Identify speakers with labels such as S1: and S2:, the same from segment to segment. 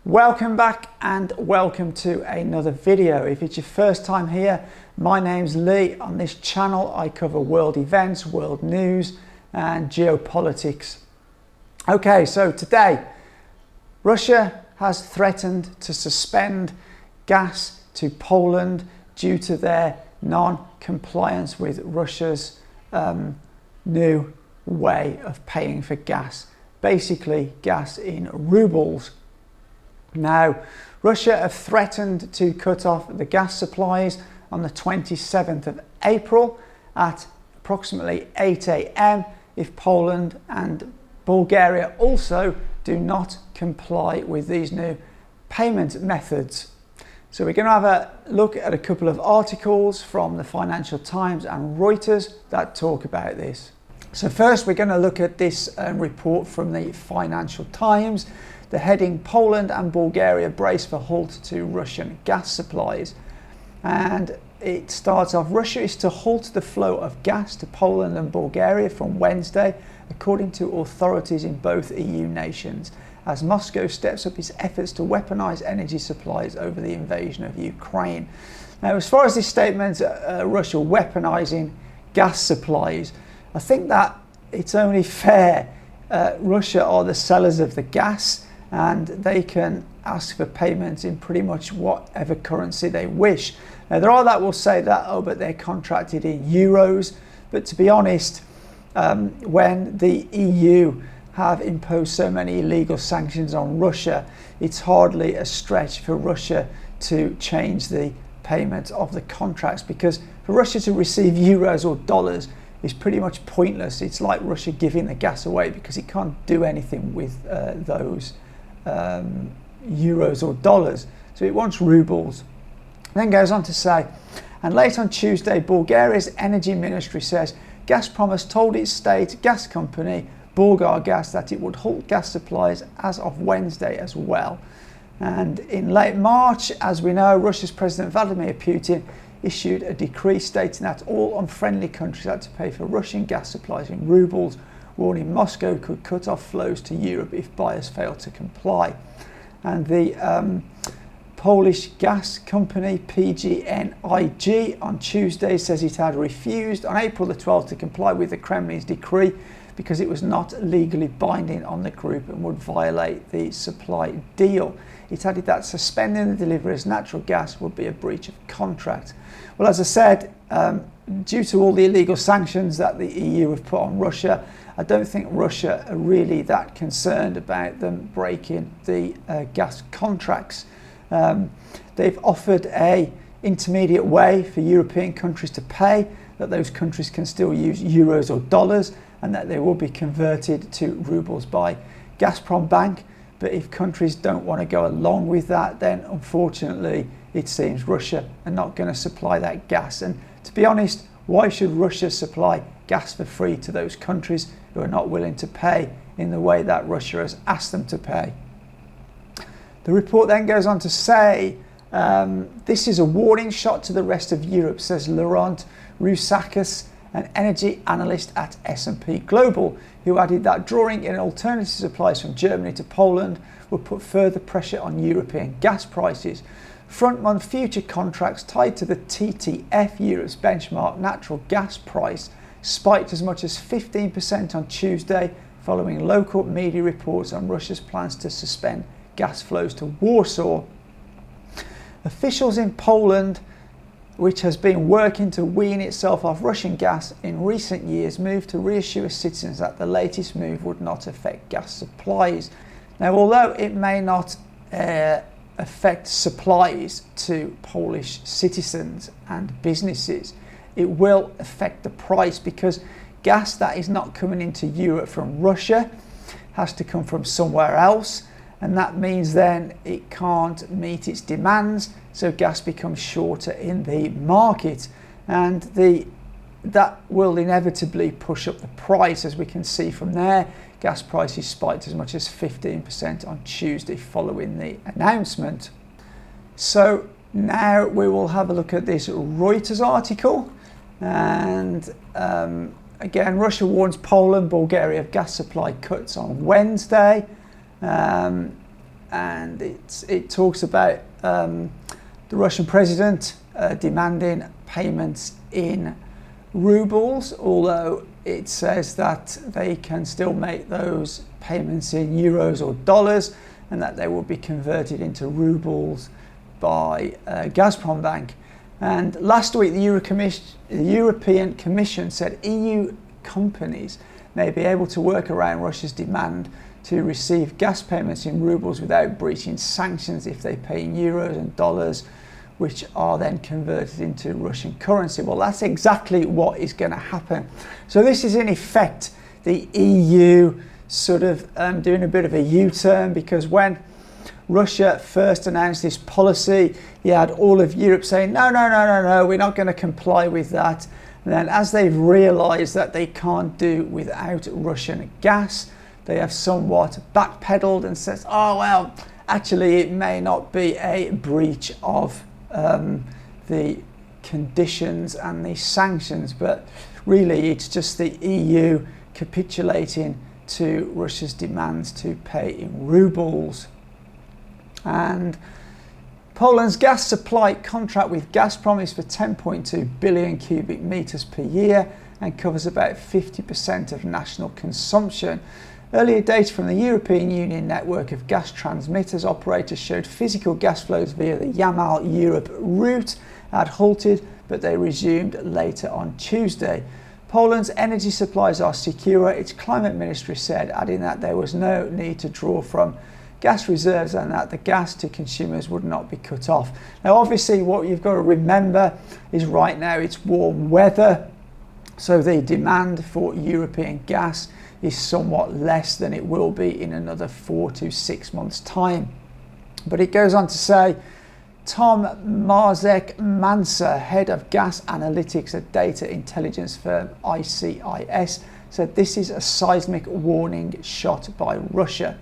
S1: Welcome back and welcome to another video. If it's your first time here, my name's Lee. On this channel I cover world events, world news and geopolitics. Okay, so today Russia has threatened to suspend gas to Poland due to their non-compliance with Russia's new way of paying for gas, basically gas in rubles. Now, Russia have threatened to cut off the gas supplies on the 27th of April at approximately 8 a.m. if Poland and Bulgaria also do not comply with these new payment methods. So we're going to have a look at a couple of articles from the Financial Times and Reuters that talk about this. So first we're going to look at this report from the Financial Times. The heading, Poland and Bulgaria brace for halt to Russian gas supplies. And it starts off, Russia is to halt the flow of gas to Poland and Bulgaria from Wednesday, according to authorities in both EU nations, as Moscow steps up its efforts to weaponize energy supplies over the invasion of Ukraine. Now, as far as this statement, Russia weaponizing gas supplies, I think that it's only fair. Russia are the sellers of the gas, and they can ask for payments in pretty much whatever currency they wish. Now, there are that will say that, oh, but they're contracted in euros. But to be honest, when the EU have imposed so many illegal sanctions on Russia, it's hardly a stretch for Russia to change the payment of the contracts, because for Russia to receive euros or dollars is pretty much pointless. It's like Russia giving the gas away because it can't do anything with those euros or dollars, so it wants rubles. Then goes on to say, and late on Tuesday, Bulgaria's energy ministry says Gazprom has told its state gas company Bulgargas that it would halt gas supplies as of Wednesday as well. And in late March, as we know, Russia's President Vladimir Putin issued a decree stating that all unfriendly countries had to pay for Russian gas supplies in rubles, warning Moscow could cut off flows to Europe if buyers failed to comply. And the Polish gas company PGNiG on Tuesday says it had refused on April the 12th to comply with the Kremlin's decree because it was not legally binding on the group and would violate the supply deal. It added that suspending the delivery of natural gas would be a breach of contract. Well, as I said, due to all the illegal sanctions that the EU have put on Russia, I don't think Russia are really that concerned about them breaking the gas contracts. They've offered an intermediate way for European countries to pay, that those countries can still use euros or dollars, and that they will be converted to rubles by Gazprom Bank. But if countries don't want to go along with that, then unfortunately it seems Russia are not going to supply that gas. And to be honest, why should Russia supply gas for free to those countries who are not willing to pay in the way that Russia has asked them to pay? The report then goes on to say, this is a warning shot to the rest of Europe, says Laurent Rousakis, an energy analyst at S&P Global, who added that drawing in alternative supplies from Germany to Poland would put further pressure on European gas prices. Front-month future contracts tied to the TTF, Europe's benchmark natural gas price, spiked as much as 15% on Tuesday, following local media reports on Russia's plans to suspend gas flows to Warsaw. Officials in Poland, which has been working to wean itself off Russian gas in recent years, moved to reassure citizens that the latest move would not affect gas supplies. Now, although it may not affect supplies to Polish citizens and businesses, it will affect the price, because gas that is not coming into Europe from Russia has to come from somewhere else, and that means then it can't meet its demands, so gas becomes shorter in the market, and that will inevitably push up the price. As we can see from there, gas prices spiked as much as 15% on Tuesday following the announcement. So now we will have a look at this Reuters article, and again, Russia warns Poland, Bulgaria of gas supply cuts on Wednesday. and it talks about the Russian president demanding payments in rubles, although it says that they can still make those payments in euros or dollars, and that they will be converted into rubles by Gazprom Bank. And last week, the European Commission said EU companies may be able to work around Russia's demand to receive gas payments in rubles without breaching sanctions if they pay in euros and dollars, which are then converted into Russian currency. Well, that's exactly what is going to happen. So this is in effect the EU sort of doing a bit of a U-turn, because when Russia first announced this policy, you had all of Europe saying, no, we're not going to comply with that. And then as they've realised that they can't do without Russian gas, they have somewhat backpedaled and says, oh, well, actually it may not be a breach of the conditions and the sanctions, but really it's just the EU capitulating to Russia's demands to pay in rubles. And Poland's gas supply contract with Gazprom is for 10.2 billion cubic meters per year and covers about 50% of national consumption. Earlier data from the European Union network of gas transmitters operators showed physical gas flows via the Yamal-Europe route had halted, but they resumed later on Tuesday. Poland's energy supplies are secure, its climate ministry said, adding that there was no need to draw from gas reserves and that the gas to consumers would not be cut off. Now, obviously, what you've got to remember is right now it's warm weather, so the demand for European gas is somewhat less than it will be in another 4 to 6 months' time. But it goes on to say, Tom Marzek-Mansa, head of gas analytics at data intelligence firm ICIS, said this is a seismic warning shot by Russia.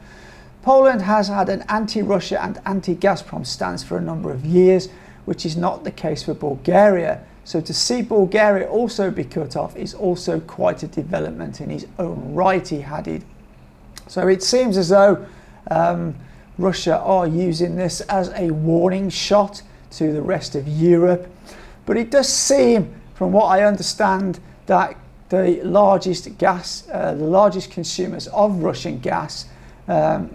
S1: Poland has had an anti-Russia and anti-Gazprom stance for a number of years, which is not the case for Bulgaria. So to see Bulgaria also be cut off is also quite a development in its own right, he added. So it seems as though Russia are using this as a warning shot to the rest of Europe. But it does seem, from what I understand, that the largest consumers of Russian gas,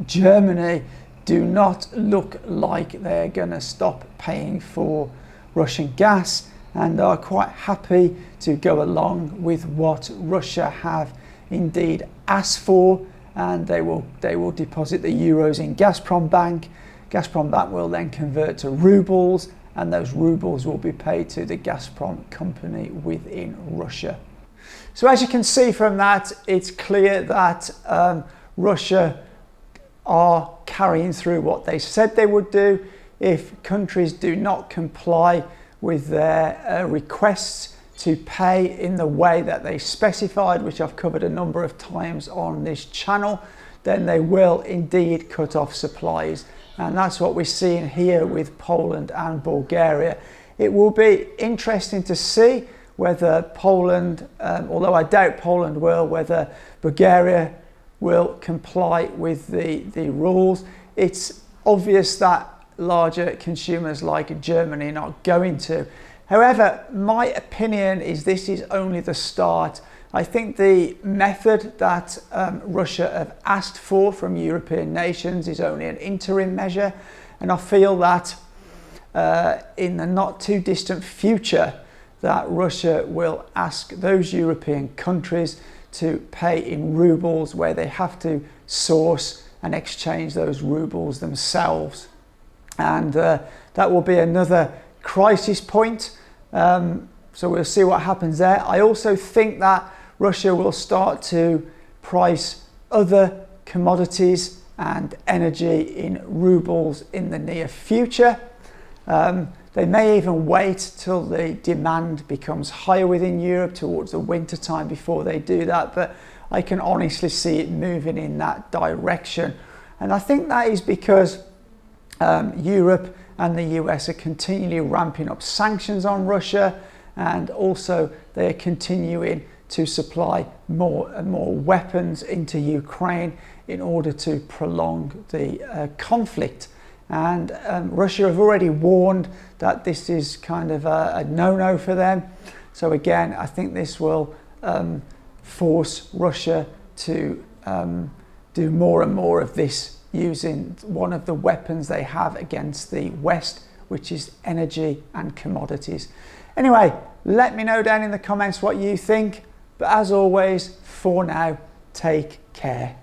S1: Germany, do not look like they're going to stop paying for Russian gas and are quite happy to go along with what Russia have indeed asked for, and they will deposit the euros in Gazprom Bank. Gazprom Bank will then convert to rubles, and those rubles will be paid to the Gazprom company within Russia. So as you can see from that, it's clear that Russia are carrying through what they said they would do. If countries do not comply with their requests to pay in the way that they specified, which I've covered a number of times on this channel, then they will indeed cut off supplies. And that's what we're seeing here with Poland and Bulgaria. It will be interesting to see whether Poland, although I doubt Poland will, whether Bulgaria will comply with the rules. It's obvious that larger consumers like Germany are not going to. However, my opinion is this is only the start. I think the method that Russia have asked for from European nations is only an interim measure, and I feel that in the not too distant future that Russia will ask those European countries to pay in rubles, where they have to source and exchange those rubles themselves. And that will be another crisis point. So we'll see what happens there. I also think that Russia will start to price other commodities and energy in rubles in the near future. They may even wait till the demand becomes higher within Europe towards the winter time before they do that, but I can honestly see it moving in that direction. And I think that is because Europe and the US are continually ramping up sanctions on Russia, and also they are continuing to supply more and more weapons into Ukraine in order to prolong the conflict. And Russia have already warned that this is kind of a no-no for them. So again, I think this will force Russia to do more and more of this, using one of the weapons they have against the West, which is energy and commodities. Anyway, let me know down in the comments what you think. But as always, for now, take care.